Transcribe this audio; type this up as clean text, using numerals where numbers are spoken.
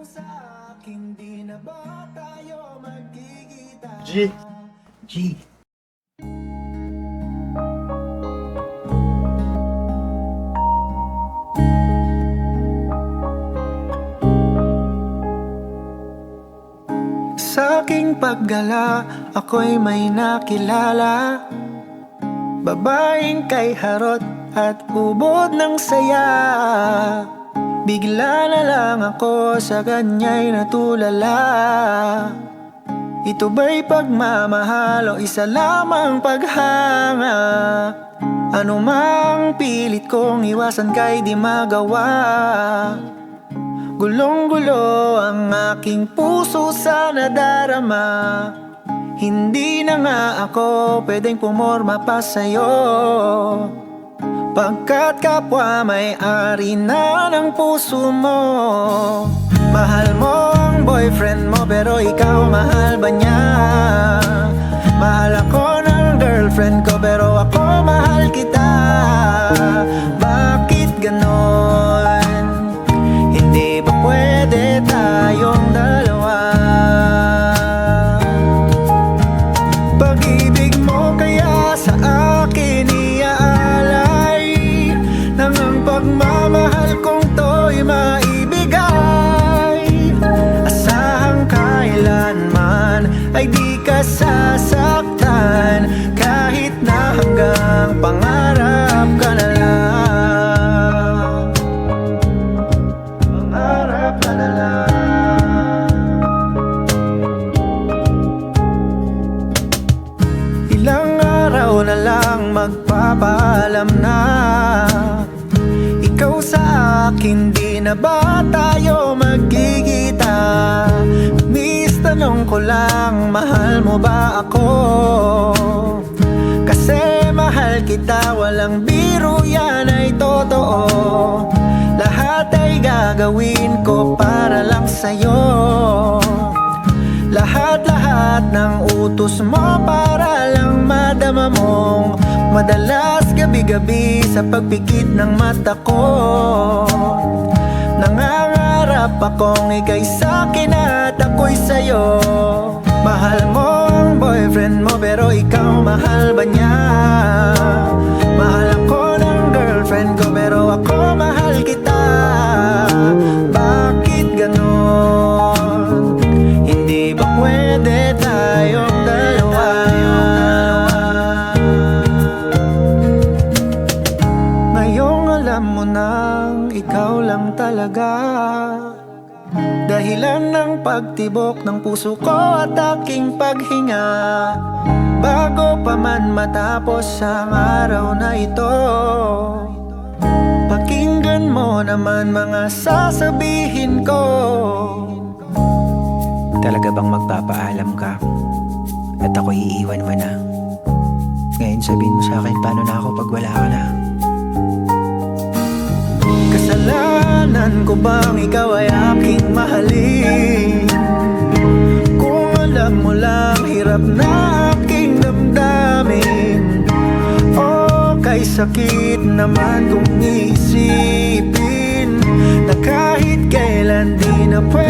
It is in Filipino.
sa akin, di na ba tayo magkikita? G. Sa aking paggala, ako'y may nakilala, babaeng kay harot at ubod ng saya. Bigla na lang ako sa kanya'y natulala. Ito ba'y pagmamahal o isa lamang paghanga? Ano mang pilit kong iwasan kay di magawa. Gulong-gulo ang aking puso sa nadarama. Hindi na nga ako pwedeng pumorma pa sa'yo, pagkat kapwa may-ari na ng puso mo. Mahal mo ang boyfriend mo pero ikaw mahal ba niya? Mahal ako ng girlfriend ko pero ako mahal kita. Bakit ganon? Hindi ba pwede tayong dalawa? Pag-ibig mo kaya sa akin iaalay, nang ang pagmamahal kong to'y maibigay. Asahang kailanman ay di ka sasaktan, kahit na hanggang pangarap ka na lang. Pangarap ka na lang. Ilang araw na lang magpapaalam na, ikaw sa akin, di na ba tayo magkikita? Miss, tanong ko lang, mahal mo ba ako? Kasi mahal kita, walang biro, yan ay totoo. Lahat ay gagawin ko para lang sa'yo. Lahat-lahat ng utos mo para lang madama mong madalas gabi-gabi sa pagpikit ng mata ko. Nangangarap akong ika'y sa'kin at ako'y sa'yo. Mahal mo ang boyfriend mo pero ikaw mahal ba niya? Mahal ako ng girlfriend ko pero ako mahal kita. Bakit ganon? Hindi ba pwede tayong dalawa? Ngayong alam mo nang ikaw lang talaga, dahilan ng pagtibok ng puso ko at aking paghinga. Bago pa man matapos ang araw na ito, pakinggan mo naman mga sasabihin ko. Talaga bang magpapaalam ka at ako'y iiwan mo na? Ngayon sabihin mo sa akin paano na ako pag wala ka na? Kasalanan ko bang ikaw ay aking mahalin? Kung alam mo lang hirap na aking damdamin, o kay sakit naman kung isipin na kahit kailan di na pwede